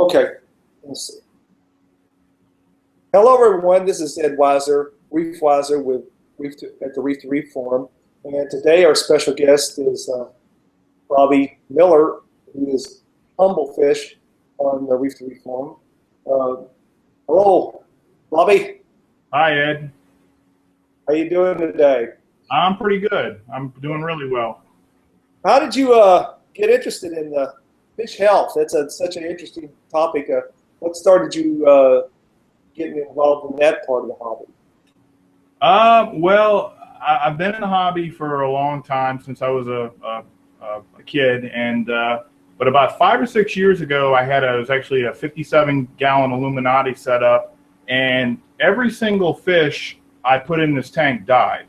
Okay, let's see. Hello, everyone. This is Ed Weiser, Reef Weiser with at the Reef to Reef Forum. And today our special guest is Bobby Miller, who is Humble Fish on the Reef to Reef Forum. Hello, Bobby. Hi, Ed. How you doing today? I'm pretty good. I'm doing really well. How did you get interested in fish health? That's such an interesting topic. What started you getting involved in that part of the hobby? Well, I've been in the hobby for a long time, since I was a kid, and but about 5 or 6 years ago, it was actually a 57-gallon Illuminati setup, and every single fish I put in this tank died.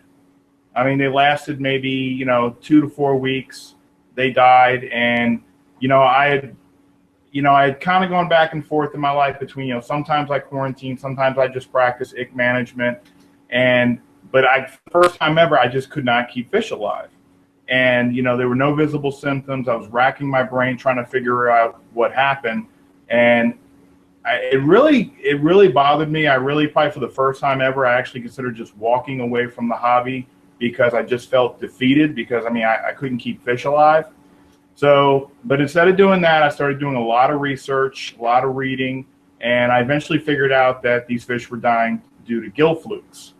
I mean, they lasted maybe 2 to 4 weeks. They died, and I had kind of gone back and forth in my life between, sometimes I quarantine, sometimes I just practice ick management. But first time ever, I just could not keep fish alive. And, there were no visible symptoms. I was racking my brain trying to figure out what happened. And it really bothered me. Probably for the first time ever, I actually considered just walking away from the hobby, because I just felt defeated, because I couldn't keep fish alive. So, but instead of doing that, I started doing a lot of research, a lot of reading, and I eventually figured out that these fish were dying due to gill flukes,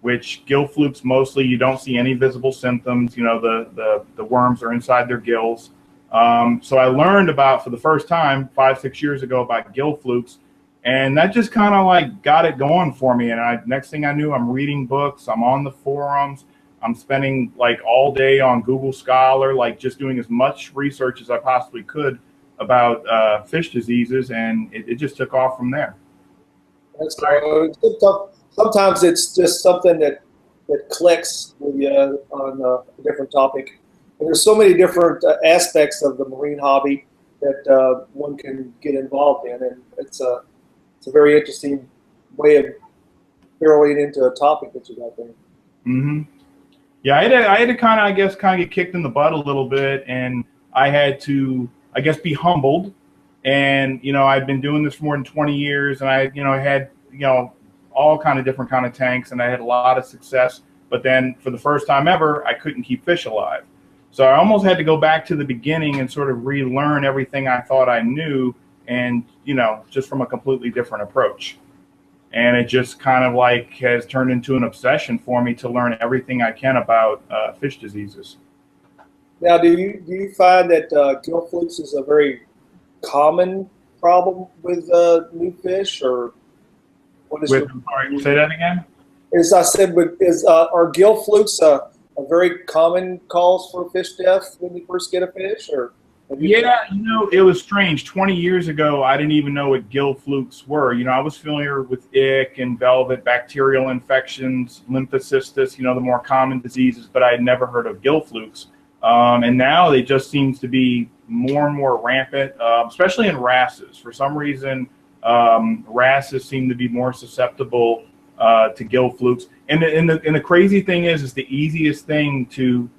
which gill flukes, mostly you don't see any visible symptoms. The worms are inside their gills. So I learned for the first time 5, 6 years ago about gill flukes, and that just kind of like got it going for me. And next thing I knew, I'm reading books, I'm on the forums, I'm spending like all day on Google Scholar, like just doing as much research as I possibly could about fish diseases, and it just took off from there. That's sometimes it's just something that clicks with you on a different topic. And there's so many different aspects of the marine hobby that one can get involved in, and it's a very interesting way of barreling into a topic that you got there. Mm-hmm. Yeah, I had to kind of get kicked in the butt a little bit, and I had to, be humbled. And I'd been doing this for more than 20 years, and I had all kind of different kind of tanks, and I had a lot of success. But then for the first time ever, I couldn't keep fish alive. So I almost had to go back to the beginning and sort of relearn everything I thought I knew, and just from a completely different approach. And it just kind of like has turned into an obsession for me to learn everything I can about fish diseases. Now, do you find that gill flukes is a very common problem with new fish, or what is? Sorry, say that again. As I said, are gill flukes a very common cause for fish death when you first get a fish, or? Yeah, it was strange. 20 years ago, I didn't even know what gill flukes were. I was familiar with ick and velvet, bacterial infections, lymphocystis, the more common diseases, but I had never heard of gill flukes. And now they just seems to be more and more rampant, especially in wrasses. For some reason, wrasses seem to be more susceptible to gill flukes. And the crazy thing is the easiest thing to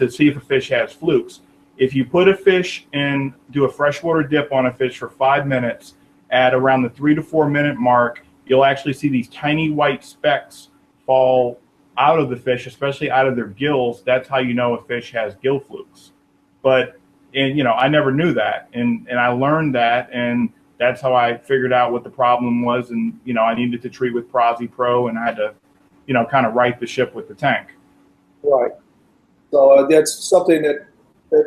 see if a fish has flukes. If you put a fish and do a freshwater dip on a fish for 5 minutes, at around the 3 to 4 minute mark, you'll actually see these tiny white specks fall out of the fish, especially out of their gills. That's how you know a fish has gill flukes. I never knew that, and I learned that, and that's how I figured out what the problem was. And I needed to treat with PraziPro, and I had to kind of right the ship with the tank. Right. So that's something that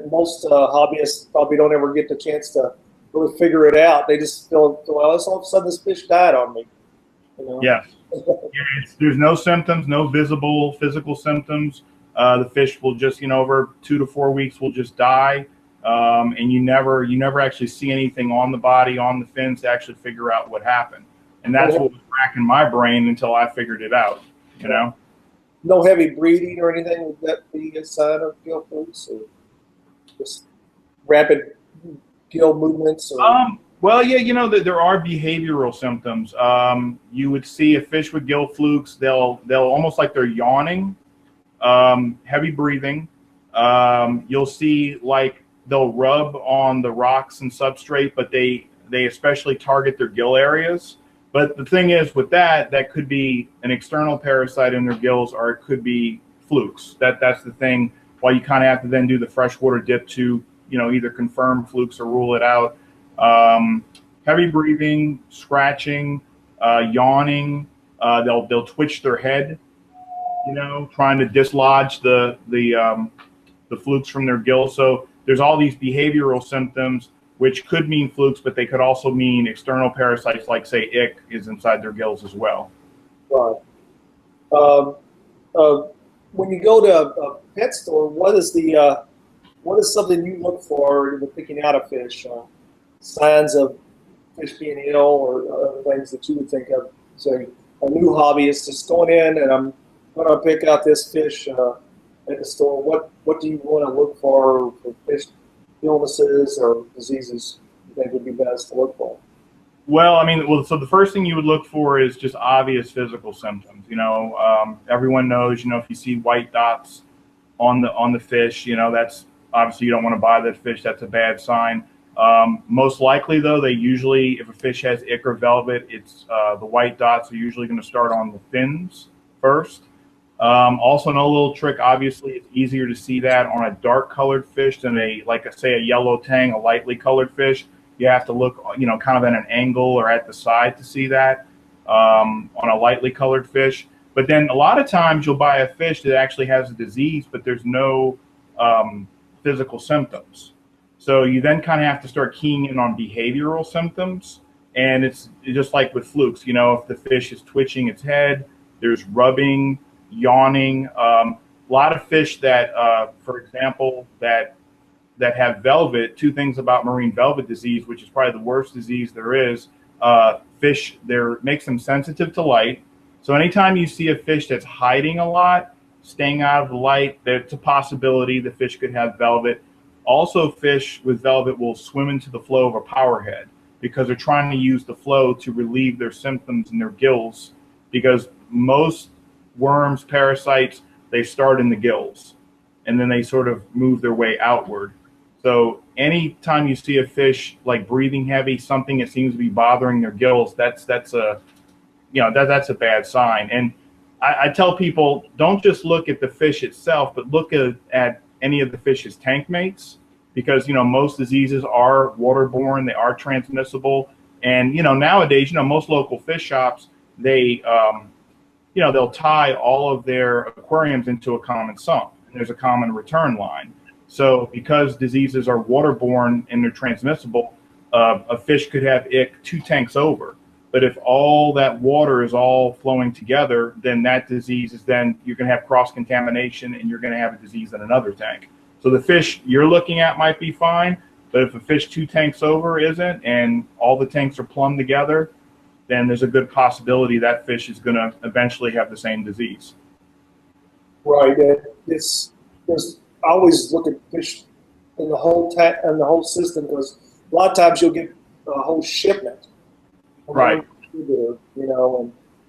most hobbyists probably don't ever get the chance to really figure it out. They just feel, well, all of a sudden this fish died on me. Yes. There's no symptoms, no visible physical symptoms. The fish will just, over 2 to 4 weeks, will just die. And you never actually see anything on the body, on the fins, to actually figure out what happened. And that's what was racking my brain until I figured it out, No heavy breathing or anything? Would that be a sign of gill flukes, or just rapid gill movements? Well, yeah, there are behavioral symptoms. You would see a fish with gill flukes, they'll almost like they're yawning, heavy breathing. You'll see like they'll rub on the rocks and substrate, but they especially target their gill areas. But the thing is, with that, that could be an external parasite in their gills, or it could be flukes. That's the thing. Why you kind of have to then do the freshwater dip to, either confirm flukes or rule it out. Heavy breathing, scratching, yawning. They'll twitch their head, trying to dislodge the flukes from their gills. So there's all these behavioral symptoms, which could mean flukes, but they could also mean external parasites, like say ick is inside their gills as well. Right. When you go to a pet store, what is something you look for when picking out a fish? Signs of fish being ill, or other things that you would think of? So a new hobbyist just going in, and I'm going to pick out this fish at the store. What do you want to look for fish illnesses or diseases you think would be best to look for? Well, so the first thing you would look for is just obvious physical symptoms. Everyone knows, if you see white dots on the fish, that's obviously you don't want to buy that fish. That's a bad sign. Most likely, though, if a fish has ick or velvet, it's the white dots are usually going to start on the fins first. Also, another little trick, obviously, it's easier to see that on a dark colored fish than a yellow tang, a lightly colored fish. You have to look, kind of at an angle or at the side to see that on a lightly colored fish. But then a lot of times you'll buy a fish that actually has a disease, but there's no physical symptoms. So you then kind of have to start keying in on behavioral symptoms. And it's just like with flukes, if the fish is twitching its head, there's rubbing, yawning. A lot of fish that, for example, that have velvet, two things about marine velvet disease, which is probably the worst disease there is, fish, makes them sensitive to light. So anytime you see a fish that's hiding a lot, staying out of the light, it's a possibility the fish could have velvet. Also, fish with velvet will swim into the flow of a powerhead because they're trying to use the flow to relieve their symptoms in their gills, because most worms, parasites, they start in the gills and then they sort of move their way outward. So anytime you see a fish like breathing heavy, something that seems to be bothering their gills, that's a bad sign. And I tell people, don't just look at the fish itself, but look at any of the fish's tank mates, because most diseases are waterborne, they are transmissible. And nowadays, most local fish shops, they'll tie all of their aquariums into a common sump, and there's a common return line. So because diseases are waterborne and they're transmissible, a fish could have ick 2 tanks over. But if all that water is all flowing together, then that disease you're going to have cross-contamination, and you're going to have a disease in another tank. So the fish you're looking at might be fine, but if a fish 2 tanks over isn't, and all the tanks are plumbed together, then there's a good possibility that fish is going to eventually have the same disease. Right. I always look at fish in the whole system, because a lot of times you'll get a whole shipment. Right. And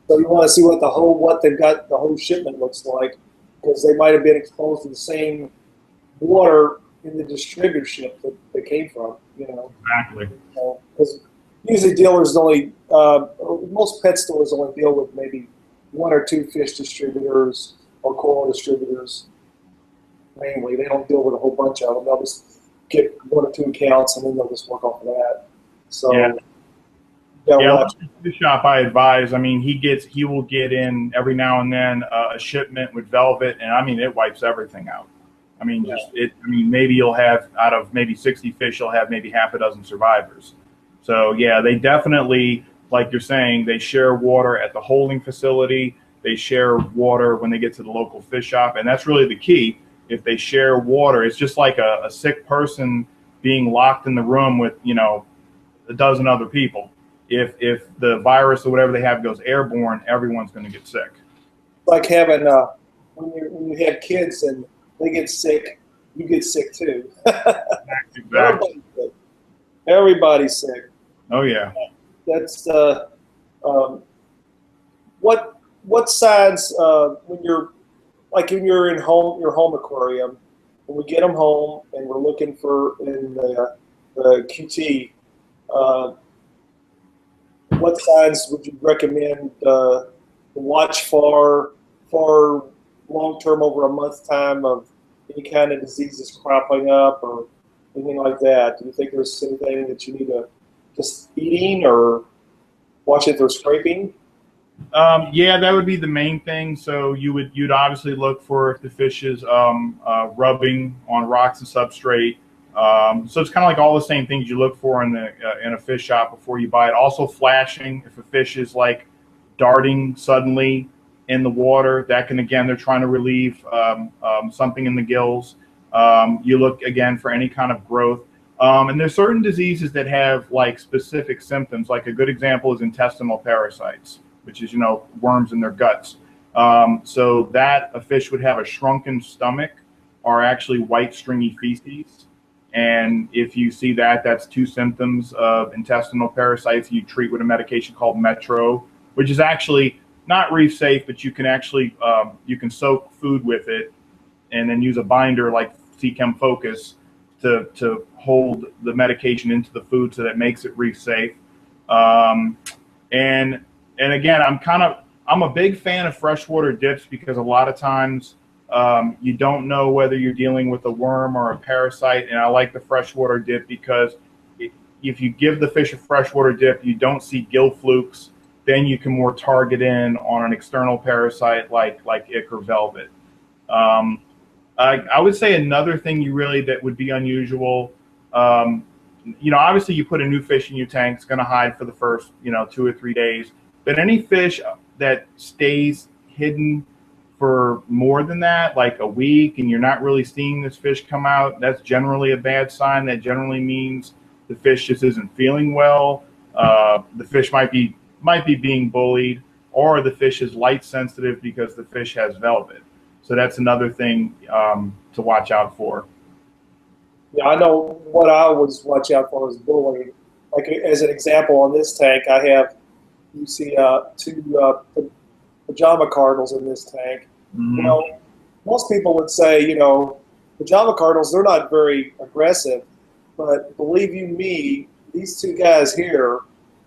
so you want to see what they've got, the whole shipment looks like, because they might have been exposed to the same water in the distributor ship that they came from. Exactly. Because usually most pet stores only deal with maybe 1 or 2 fish distributors or coral distributors. Mainly, they don't deal with a whole bunch of them. They'll just get 1 or 2 accounts, and then they'll just work off of that. So, the shop I advise. He will get in every now and then a shipment with velvet, and it wipes everything out. Maybe you'll have, out of maybe 60 fish, you'll have maybe half a dozen survivors. So yeah, they definitely, like you're saying, they share water at the holding facility. They share water when they get to the local fish shop, and that's really the key. If they share water, it's just like a sick person being locked in the room with a dozen other people. If the virus or whatever they have goes airborne, everyone's going to get sick. Like having when you have kids and they get sick, you get sick too. Exactly. Everybody's sick. Oh yeah. That's what signs when you're in your home aquarium, when we get them home and we're looking for in the QT. what signs would you recommend to watch for long term over a month's time of any kind of diseases cropping up or anything like that? Do you think there's anything that you need to just eating or watch if they're scraping? Yeah, that would be the main thing. So you'd obviously look for if the fish is rubbing on rocks and substrate. So it's kind of like all the same things you look for in a fish shop before you buy it. Also flashing, if a fish is like darting suddenly in the water, that can, again, they're trying to relieve something in the gills. You look again for any kind of growth. And there's certain diseases that have like specific symptoms. Like a good example is intestinal parasites, which is, worms in their guts. So that a fish would have a shrunken stomach or actually white stringy feces. And if you see that, that's two symptoms of intestinal parasites. You treat with a medication called Metro, which is actually not reef safe, but you can actually, you can soak food with it and then use a binder like Seachem Focus to hold the medication into the food so that makes it reef safe. And again, I'm a big fan of freshwater dips because a lot of times you don't know whether you're dealing with a worm or a parasite. And I like the freshwater dip because if you give the fish a freshwater dip, you don't see gill flukes. Then you can more target in on an external parasite like ick or velvet. I would say another thing that would be unusual. Obviously you put a new fish in your tank, it's going to hide for the first 2 or 3 days. But any fish that stays hidden for more than that, like a week, and you're not really seeing this fish come out, that's generally a bad sign. That generally means the fish just isn't feeling well. The fish might be being bullied, or the fish is light sensitive because the fish has velvet. So that's another thing to watch out for. Yeah, I know what I always watch out for is bullying. Like as an example, on this tank, I have, you see two pajama cardinals in this tank. Mm-hmm. Most people would say, pajama cardinals, they're not very aggressive, but believe you me, these two guys here,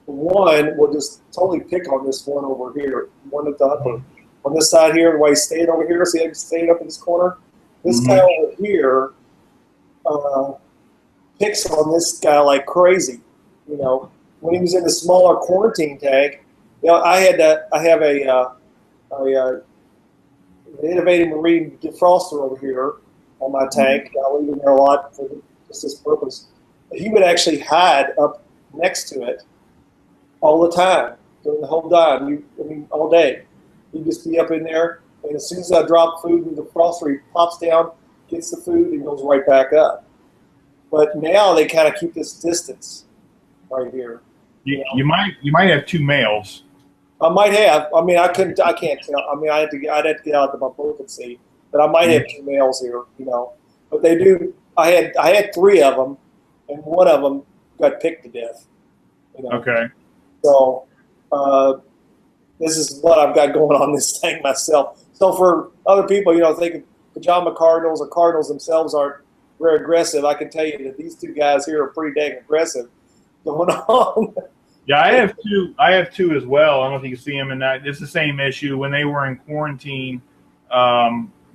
one will just totally pick on this one over here, one at the upper. On this side here, the way he's staying over here, see how he's staying up in this corner? This guy over here picks on this guy like crazy. When he was in the smaller quarantine tank, I have a innovative marine defroster over here on my tank. I leave him there a lot for just this purpose. He would actually hide up next to it all the time, during the whole time. All day. He'd just be up in there, and as soon as I drop food in the defroster, he pops down, gets the food, and goes right back up. But now they kind of keep this distance right here. You might have two males. I might have. I can't tell. I'd have to get out to my boat and see. But I might have two males here, But they do. I had 3 of them, and one of them got picked to death. Okay. So this is what I've got going on this tank myself. So for other people, thinking pajama cardinals or cardinals themselves aren't very aggressive, I can tell you that these two guys here are pretty dang aggressive going on. Yeah, I have two as well. I don't know if you can see them in that. It's the same issue. When they were in quarantine,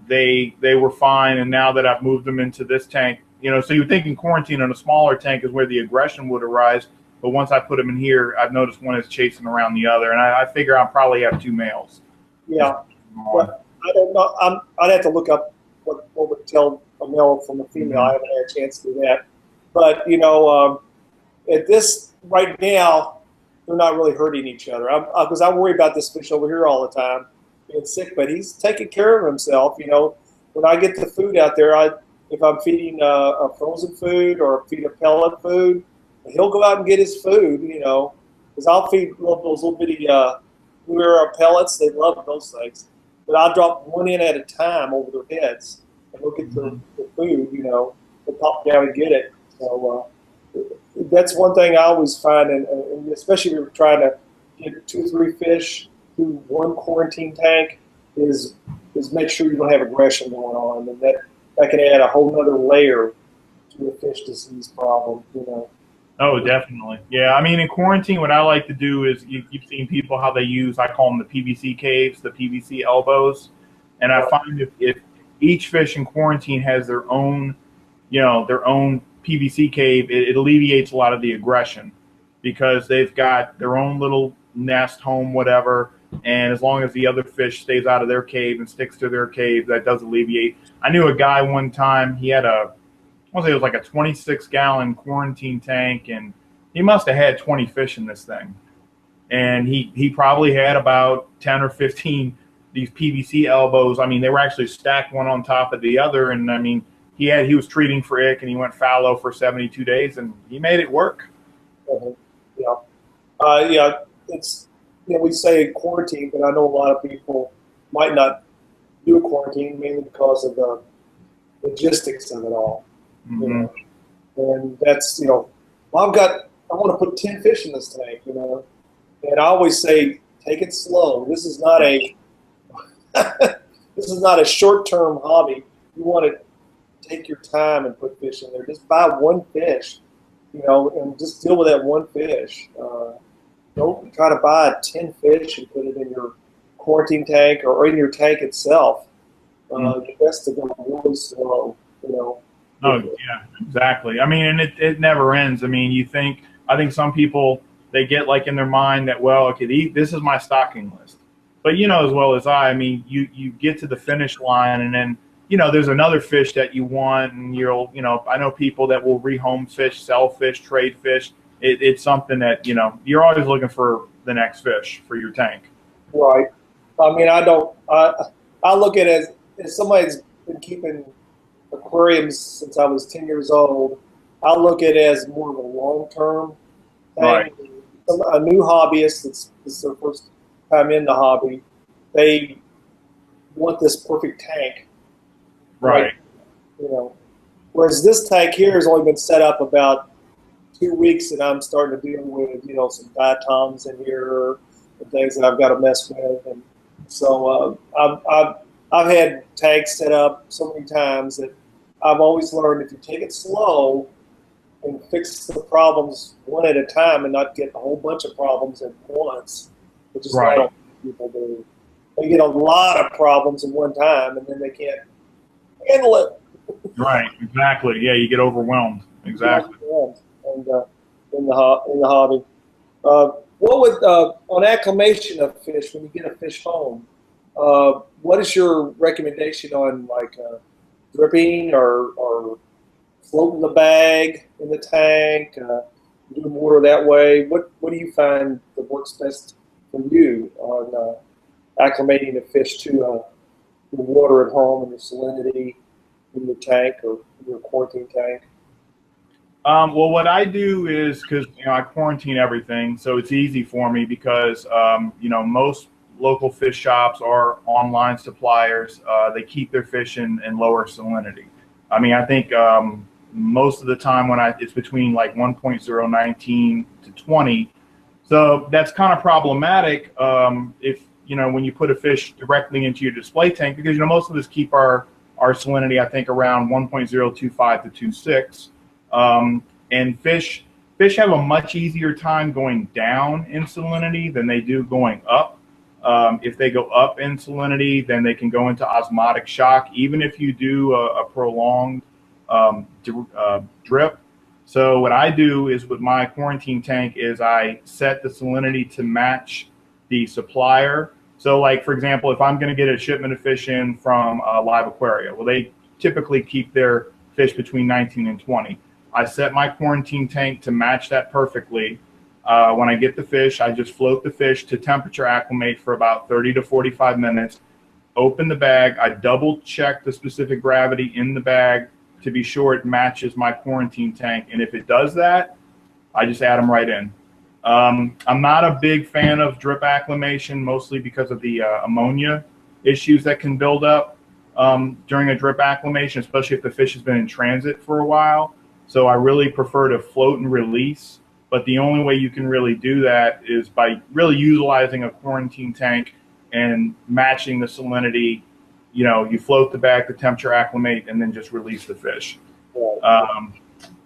they were fine, and now that I've moved them into this tank, so you'd think in quarantine in a smaller tank is where the aggression would arise. But once I put them in here, I've noticed one is chasing around the other, and I figure I'll probably have 2 males. Yeah, but I don't know. I'd have to look up what would tell a male from a female. I haven't had a chance to do that. But at this right now, they're not really hurting each other. Because I worry about this fish over here all the time, being sick. But he's taking care of himself. When I get the food out there, if I'm feeding a frozen food or feed a pellet food, he'll go out and get his food. Because I'll feed those little bitty Blue Arrow pellets. They love those things. But I'll drop one in at a time over their heads, and they'll get the food. They'll pop down and get it. So that's one thing I always find, and especially if you're trying to get 2 or 3 fish through one quarantine tank, is make sure you don't have aggression going on, and that can add a whole other layer to the fish disease problem. Oh, definitely. Yeah, I mean, in quarantine, what I like to do is you've seen people how they use, I call them the PVC caves, the PVC elbows. And I find if each fish in quarantine has their own, their own PVC cave, it alleviates a lot of the aggression because they've got their own little nest, home, whatever. And as long as the other fish stays out of their cave and sticks to their cave, that does alleviate. I knew a guy one time, he had I want to say it was like a 26-gallon quarantine tank, and he must have had 20 fish in this thing. And he probably had about 10 or 15 these PVC elbows. I mean, they were actually stacked one on top of the other. And I mean, he was treating for ick, and he went fallow for 72 days, and he made it work. Mhm. Yeah. Yeah. It's, we say quarantine, but I know a lot of people might not do a quarantine mainly because of the logistics of it all. You Mm-hmm. know, and that's, well, I want to put 10 fish in this tank, and I always say, take it slow. This is not a, this is not a short-term hobby. You want to take your time and put fish in there. Just buy one fish, and just deal with that one fish. Don't try to buy 10 fish and put it in your quarantine tank or in your tank itself. The best to go really slow, Oh with it. yeah, exactly. I mean, and it never ends. I mean, I think some people, they get like in their mind that, well, okay, this is my stocking list. But you know as well as I mean, you get to the finish line, and then there's another fish that you want, and I know people that will rehome fish, sell fish, trade fish. It's something that you're always looking for the next fish for your tank. Right. I mean, I don't. I look at it as somebody's been keeping aquariums since I was 10 years old. I look at it as more of a long term Right, thing. A new hobbyist that's their first time in the hobby, they want this perfect tank, right. like you know. Whereas this tank here has only been set up about 2 weeks, and I'm starting to deal with some diatoms in here and things that I've got to mess with, and so I've had tanks set up so many times that I've always learned if you take it slow and fix the problems one at a time and not get a whole bunch of problems at once, which is what Right, people do. They get a lot of problems in one time, and then they can't handle it. right, exactly. Yeah, you get overwhelmed. Get Exactly. overwhelmed and in the hobby. What would on acclimation of fish when you get a fish home? What is your recommendation on like dripping or floating the bag in the tank, doing water that way? What do you find that works best for you on acclimating the fish to the water at home and the salinity in your tank or in your quarantine tank? Well, what I do is because I quarantine everything, so it's easy for me because most local fish shops are online suppliers. They keep their fish in lower salinity. I mean, I think most of the time it's between like 1.019 to 20, so that's kind of problematic if when you put a fish directly into your display tank because most of us keep our salinity I think around 1.025 to 26. And fish have a much easier time going down in salinity than they do going up. If they go up in salinity, then they can go into osmotic shock, even if you do a prolonged drip. So what I do is with my quarantine tank is I set the salinity to match the supplier. So like, for example, if I'm going to get a shipment of fish in from Live Aquaria, well, they typically keep their fish between 19 and 20. I set my quarantine tank to match that perfectly. When I get the fish, I just float the fish to temperature acclimate for about 30 to 45 minutes. Open the bag. I double check the specific gravity in the bag to be sure it matches my quarantine tank. And if it does that, I just add them right in. I'm not a big fan of drip acclimation, mostly because of the ammonia issues that can build up during a drip acclimation, especially if the fish has been in transit for a while. So I really prefer to float and release. But the only way you can really do that is by really utilizing a quarantine tank and matching the salinity. You float the bag, the temperature acclimate, and then just release the fish. Right. Um,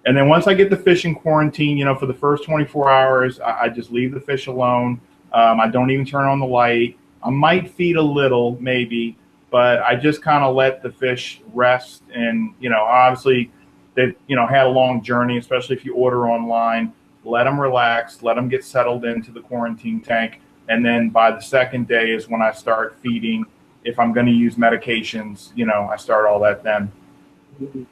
And then once I get the fish in quarantine, you know, for the first 24 hours, I just leave the fish alone. I don't even turn on the light. I might feed a little, maybe, but I just kind of let the fish rest. And, you know, obviously they've, you know, had a long journey, especially if you order online. Let them relax, let them get settled into the quarantine tank. And then by the second day is when I start feeding. If I'm going to use medications, you know, I start all that then. Mhm.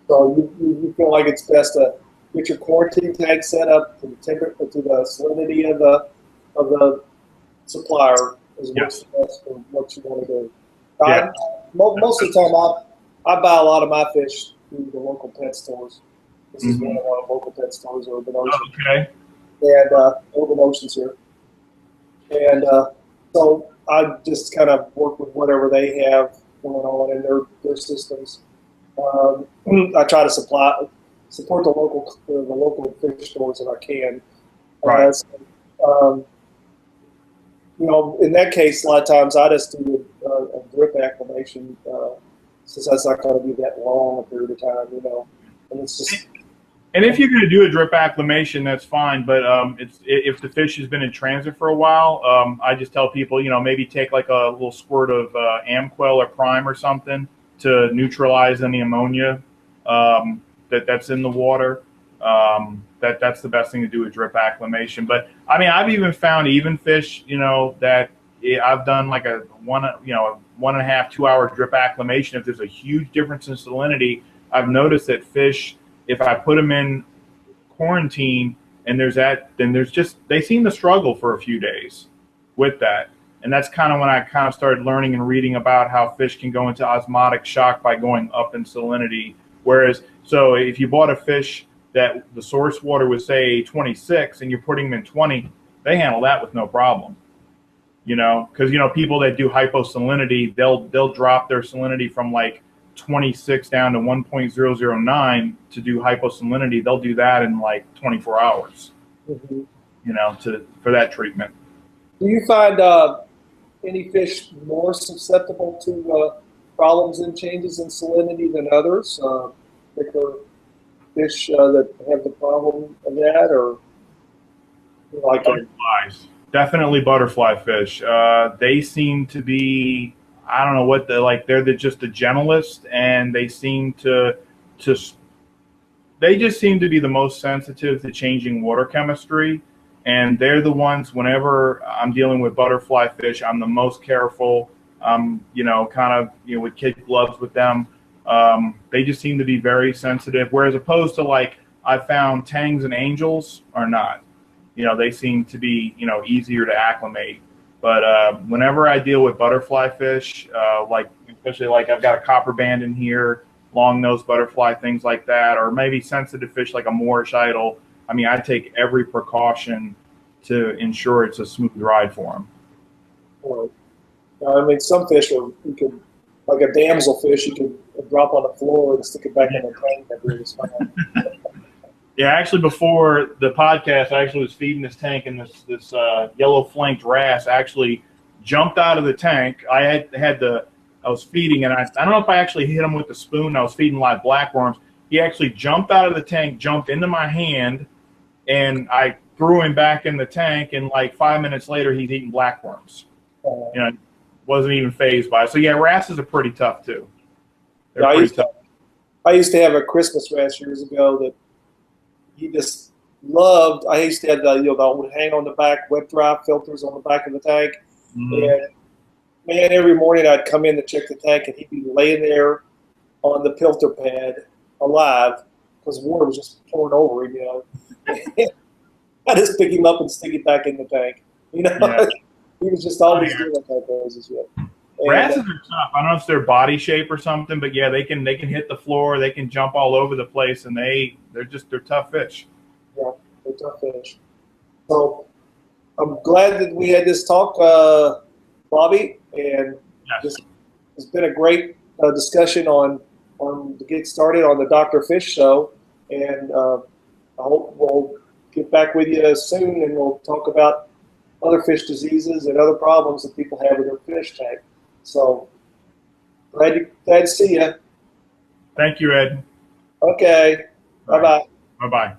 So you feel like it's best to get your quarantine tank set up to the temperature, to the salinity of the supplier is what's Yes. the best for what you want to do. Yeah. Most of the time, I buy a lot of my fish through the local pet stores. This is one Mhm. of our local pet stores, Urban Ocean, Okay. and Urban Ocean's here. And so I just kind of work with whatever they have going on in their systems. Um, I try to support the local fish stores that I can. Right. So, um, you know, in that case, a lot of times I just do a drip acclimation since that's not going to be that long a period of time, you know, and it's just. And if you're going to do a drip acclimation, that's fine. But if the fish has been in transit for a while, I just tell people, you know, maybe take like a little squirt of Amquel or Prime or something to neutralize any ammonia that's in the water. That's the best thing to do with drip acclimation. But I mean, I've even found even fish, you know, that I've done like a 1.5, 2 hour drip acclimation. If there's a huge difference in salinity, I've noticed that fish, if I put them in quarantine and then they seem to struggle for a few days with that. And that's kind of when I kind of started learning and reading about how fish can go into osmotic shock by going up in salinity. Whereas, so if you bought a fish that the source water was say 26 and you're putting them in 20, they handle that with no problem. You know, because you know people that do hyposalinity, they'll drop their salinity from like 26 down to 1.009 to do hyposalinity. They'll do that in like 24 hours. Mhm. You know, for that treatment. Do you find any fish more susceptible to problems and changes in salinity than others? Particular fish that have the problem of that, or like a Butterflies, definitely butterfly fish. They seem to be, I don't know what they're just the gentlest, and to they just seem to be the most sensitive to changing water chemistry. And they're the ones, whenever I'm dealing with butterfly fish, I'm the most careful. You know, kind of, you know, with kid gloves with them. They just seem to be very sensitive. Whereas opposed to like, I found tangs and angels are not. You know, they seem to be, you know, easier to acclimate. But whenever I deal with butterfly fish, like especially like I've got a copper band in here, long-nosed butterfly, things like that, or maybe sensitive fish like a Moorish idol. I mean, I take every precaution to ensure it's a smooth ride for them. or I mean, some fish are you can like a damselfish, you can drop on the floor and stick it back in the tank. That really is fine. Yeah, actually, before the podcast, I actually was feeding this tank, and this yellow flanked wrasse actually jumped out of the tank. I was feeding, and I don't know if I actually hit him with the spoon. I was feeding live blackworms. He actually jumped out of the tank, jumped into my hand, and I threw him back in the tank. And like 5 minutes later, he's eating blackworms. You know, wasn't even phased by it. So yeah, wrasses are pretty tough too. They're pretty tough. I used to have a Christmas wrasse years ago that he just loved. I used to have the would hang on the back wet dry filters on the back of the tank, Mhm. and man, every morning I'd come in to check the tank, and he'd be laying there on the filter pad alive because water was just pouring over him. I just pick him up and stick it back in the tank. Yeah. He was just always doing that type of as well. Wrasses are tough. I don't know if it's their body shape or something, but yeah, they can hit the floor, they can jump all over the place, and they're tough fish. Yeah, they're tough fish. So I'm glad that we had this talk, Bobby, and Yes. this has been a great discussion on to get started on the Dr. Fish show. And I hope we'll get back with you soon, and we'll talk about other fish diseases and other problems that people have with their fish tank. So glad to see you. Thank you, Ed. Okay. Bye bye. Bye bye.